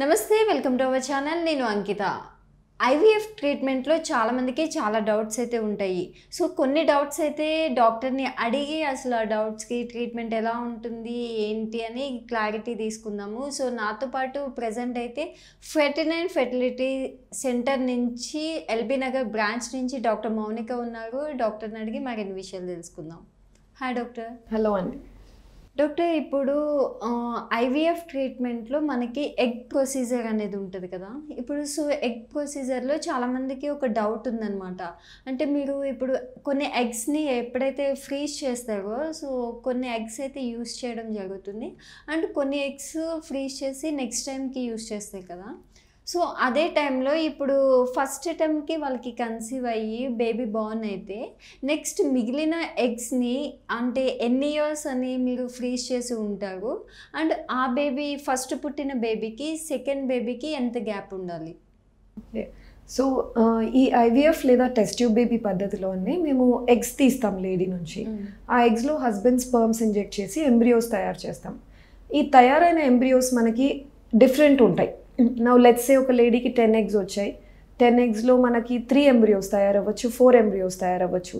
నమస్తే, welcome to our channel. నేను అంకిత. IVF ట్రీట్మెంట్లో చాలామందికి చాలా డౌట్స్ అయితే ఉంటాయి. సో కొన్ని డౌట్స్ అయితే డాక్టర్ని అడిగి అసలు ఆ డౌట్స్కి ట్రీట్మెంట్ ఎలా ఉంటుంది ఏంటి అని క్లారిటీ తీసుకుందాము. సో నాతో పాటు ప్రజెంట్ అయితే 49 ఫెర్టిలిటీ సెంటర్ నుంచి ఎల్బీ నగర్ బ్రాంచ్ నుంచి డాక్టర్ మౌనిక ఉన్నారు. డాక్టర్ని అడిగి మరిన్ని విషయాలు తెలుసుకుందాం. Hi doctor. హలో అండి. డాక్టర్, ఇప్పుడు ఐవీఎఫ్ ట్రీట్మెంట్లో మనకి ఎగ్ ప్రొసీజర్ అనేది ఉంటుంది కదా. ఇప్పుడు సో ఎగ్ ప్రొసీజర్లో చాలామందికి ఒక డౌట్ ఉందన్నమాట. అంటే మీరు ఇప్పుడు కొన్ని ఎగ్స్ని ఎప్పుడైతే ఫ్రీజ్ చేస్తారో సో కొన్ని ఎగ్స్ అయితే యూస్ చేయడం జరుగుతుంది. అండ్ కొన్ని ఎగ్స్ ఫ్రీజ్ చేసి నెక్స్ట్ టైంకి యూస్ చేస్తారు కదా. సో అదే టైంలో ఇప్పుడు ఫస్ట్ అటెంప్ట్కి వాళ్ళకి కన్సీవ్ అయ్యి బేబీ బార్న్ అయితే నెక్స్ట్ మిగిలిన ఎగ్స్ని అంటే ఎన్ని ఇయర్స్ అని మీరు ఫ్రీజ్ చేసి ఉంటారు. అండ్ ఆ బేబీ ఫస్ట్ పుట్టిన బేబీకి సెకండ్ బేబీకి ఎంత గ్యాప్ ఉండాలి? సో ఈ ఐవీఎఫ్ లేదా టెస్ట్ ట్యూబ్ బేబీ పద్ధతిలోనే మేము ఎగ్స్ తీస్తాం లేడీ నుంచి. ఆ ఎగ్స్లో హస్బెండ్ స్పర్మ్స్ ఇంజెక్ట్ చేసి ఎంబ్రియోస్ తయారు చేస్తాం. ఈ తయారైన ఎంబ్రియోస్ మనకి డిఫరెంట్ ఉంటాయి. నౌ లెట్స్ సే ఒక లేడీకి 10 eggs వచ్చాయి. 10 eggsలో మనకి 3 embryos తయారవ్వచ్చు, 4 embryos తయారవ్వచ్చు.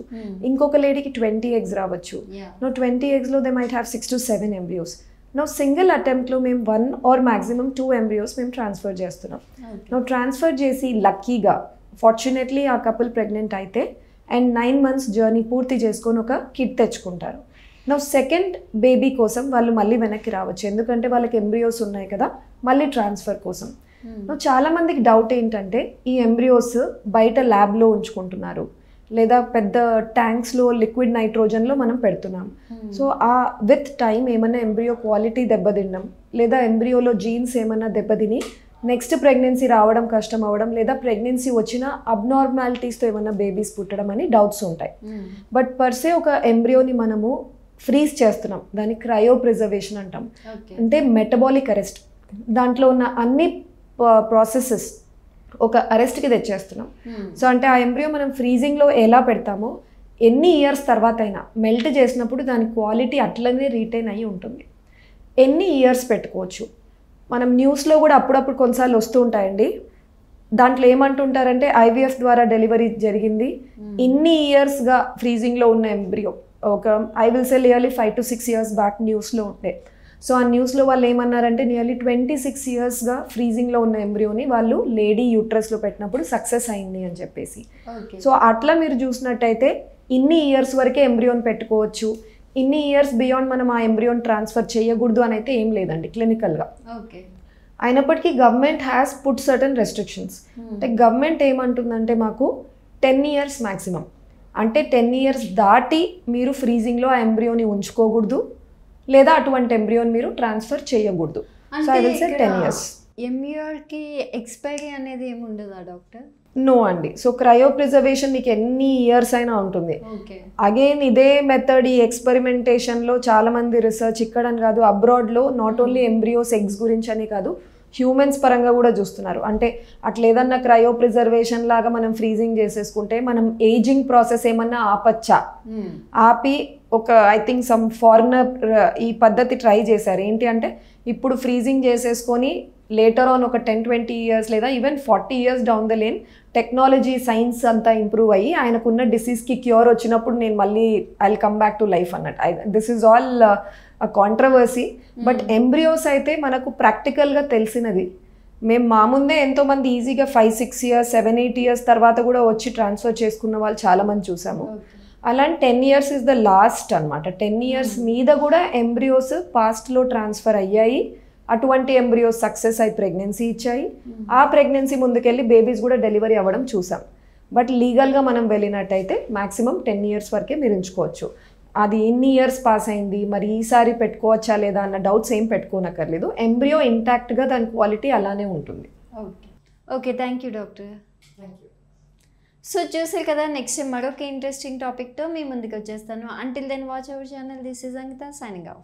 ఇంకొక లేడీకి 20 eggs రావచ్చు. నో 20 eggsలో they might have 6 to 7 embryos. No single అటెంప్ట్లో మేము 1 or maximum 2 embryos మేము ట్రాన్స్ఫర్ చేస్తున్నాం. నో ట్రాన్స్ఫర్ చేసి లక్కీగా ఫార్చునేట్లీ ఆ కపుల్ ప్రెగ్నెంట్ అయితే అండ్ 9 months జర్నీ పూర్తి చేసుకొని ఒక కిడ్ తెచ్చుకుంటారు. నో సెకండ్ బేబీ కోసం వాళ్ళు మళ్ళీ వెనక్కి రావచ్చు, ఎందుకంటే వాళ్ళకి ఎంబ్రియోస్ ఉన్నాయి కదా, మళ్ళీ ట్రాన్స్ఫర్ కోసం. చాలా మందికి డౌట్ ఏంటంటే ఈ ఎంబ్రియోస్ బయట ల్యాబ్లో ఉంచుకుంటున్నారు లేదా పెద్ద ట్యాంక్స్లో లిక్విడ్ నైట్రోజన్లో మనం పెడుతున్నాం. సో ఆ విత్ టైం ఏమన్నా ఎంబ్రియో క్వాలిటీ దెబ్బతినడం లేదా ఎంబ్రియోలో జీన్స్ ఏమన్నా దెబ్బతిని నెక్స్ట్ ప్రెగ్నెన్సీ రావడం కష్టం అవ్వడం లేదా ప్రెగ్నెన్సీ వచ్చిన అబ్నార్మాలిటీస్తో ఏమన్నా బేబీస్ పుట్టడం అని డౌట్స్ ఉంటాయి. బట్ పర్సే ఒక ఎంబ్రియోని మనము ఫ్రీజ్ చేస్తున్నాం, దాన్ని క్రయో ప్రిజర్వేషన్ అంటాం. అంటే మెటబాలిక్ అరెస్ట్, దాంట్లో ఉన్న అన్ని ప్రాసెసెస్ ఒక అరెస్ట్కి తెచ్చేస్తున్నాం. సో అంటే ఆ ఎంబ్రియో మనం ఫ్రీజింగ్లో ఎలా పెడతామో ఎన్ని ఇయర్స్ తర్వాత అయినా మెల్ట్ చేసినప్పుడు దాని క్వాలిటీ అట్లనే రీటైన్ అయ్యి ఉంటుంది. ఎన్ని ఇయర్స్ పెట్టుకోవచ్చు, మనం న్యూస్లో కూడా అప్పుడప్పుడు కొన్నిసార్లు వస్తూ ఉంటాయండి. దాంట్లో ఏమంటుంటారంటే ఐవీఎఫ్ ద్వారా డెలివరీ జరిగింది, ఇన్ని ఇయర్స్గా ఫ్రీజింగ్లో ఉన్న ఎంబ్రియో. ఒక I will say nearly 5 to 6 years back న్యూస్లో ఉండే. సో ఆ న్యూస్లో వాళ్ళు ఏమన్నారంటే నియర్లీ 26 yearsగా ఫ్రీజింగ్లో ఉన్న ఎంబ్రియోని వాళ్ళు లేడీ యూట్రస్లో పెట్టినప్పుడు సక్సెస్ అయింది అని చెప్పేసి. సో అట్లా మీరు చూసినట్టయితే ఇన్ని ఇయర్స్ వరకే ఎంబ్రియోని పెట్టుకోవచ్చు, ఇన్ని ఇయర్స్ బియాండ్ మనం ఆ ఎంబ్రియోని ట్రాన్స్ఫర్ చేయకూడదు అని అయితే ఏం లేదండి క్లినికల్గా. అయినప్పటికీ government has put certain restrictions. అంటే గవర్నమెంట్ ఏమంటుందంటే మాకు 10 years మ్యాక్సిమం, అంటే 10 years దాటి మీరు ఫ్రీజింగ్లో ఆ ఎంబ్రియోని ఉంచుకోకూడదు లేదా అటువంటి ఎంబ్రియోని మీరు ట్రాన్స్ఫర్ చేయకూడదు. So I will say 10 years. ఎంబ్రియోకి ఎక్స్పైరీ అనేది ఏమి ఉండదా డాక్టర్? నో అండి. సో క్రయో ప్రిజర్వేషన్ మీకు ఎన్ని ఇయర్స్ అయినా ఉంటుంది. అగైన్ ఇదే మెథడ్ ఈ ఎక్స్పెరిమెంటేషన్లో చాలామంది రీసెర్చ్ ఇక్కడని కాదు అబ్రాడ్లో నాట్ ఓన్లీ ఎంబ్రియోస్ ఎగ్స్ గురించి అని కాదు హ్యూమన్స్ పరంగా కూడా చూస్తున్నారు. అంటే అట్లా ఏదన్నా క్రయో ప్రిజర్వేషన్ లాగా మనం ఫ్రీజింగ్ చేసేసుకుంటే మనం ఏజింగ్ ప్రాసెస్ ఏమన్నా ఆపచ్చా, ఆపి ఒక ఐ థింక్ సమ్ ఫారినర్ ఈ పద్ధతి ట్రై చేశారు. ఏంటి అంటే ఇప్పుడు ఫ్రీజింగ్ చేసేసుకొని లేటర్ ఆన్ ఒక 10-20 years లేదా even 40 years down the lane technology science అంతా ఇంప్రూవ్ అయ్యి ఆయనకున్న డిసీజ్కి క్యూర్ వచ్చినప్పుడు నేను మళ్ళీ I will come back to life అన్నట్టు. This is all controversy. But embryos అయితే మనకు ప్రాక్టికల్గా తెలిసినది. మేము మా ముందే ఎంతోమంది ఈజీగా 5-6 years 7-8 years తర్వాత కూడా వచ్చి ట్రాన్స్ఫర్ చేసుకున్న వాళ్ళు చాలామంది చూసాము. అలాంటి 10 years ఇస్ ద లాస్ట్ అనమాట. 10 years మీద కూడా ఎంబ్రియోస్ పాస్ట్లో ట్రాన్స్ఫర్ అయ్యాయి, అటువంటి ఎంబ్రియోస్ సక్సెస్ అయి ప్రెగ్నెన్సీ ఇచ్చాయి, ఆ ప్రెగ్నెన్సీ ముందుకెళ్ళి బేబీస్ కూడా డెలివరీ అవ్వడం చూసాం. బట్ లీగల్గా మనం వెళ్ళినట్టయితే మ్యాక్సిమం 10 years వరకే మీరు ఉంచుకోవచ్చు. అది ఎన్ని ఇయర్స్ పాస్ అయింది మరి ఈసారి పెట్టుకోవచ్చా లేదా అన్న డౌట్స్ ఏం పెట్టుకోనక్కర్లేదు. ఎంబ్రియో ఇంటాక్ట్గా దాని క్వాలిటీ అలానే ఉంటుంది. Okay, thank you doctor. So చూసారు కదా, నెక్స్ట్ మరొక ఇంట్రెస్టింగ్ టాపిక్తో మీ ముందుకు వచ్చేస్తాను. Until then watch our channel. This is Ankita signing of.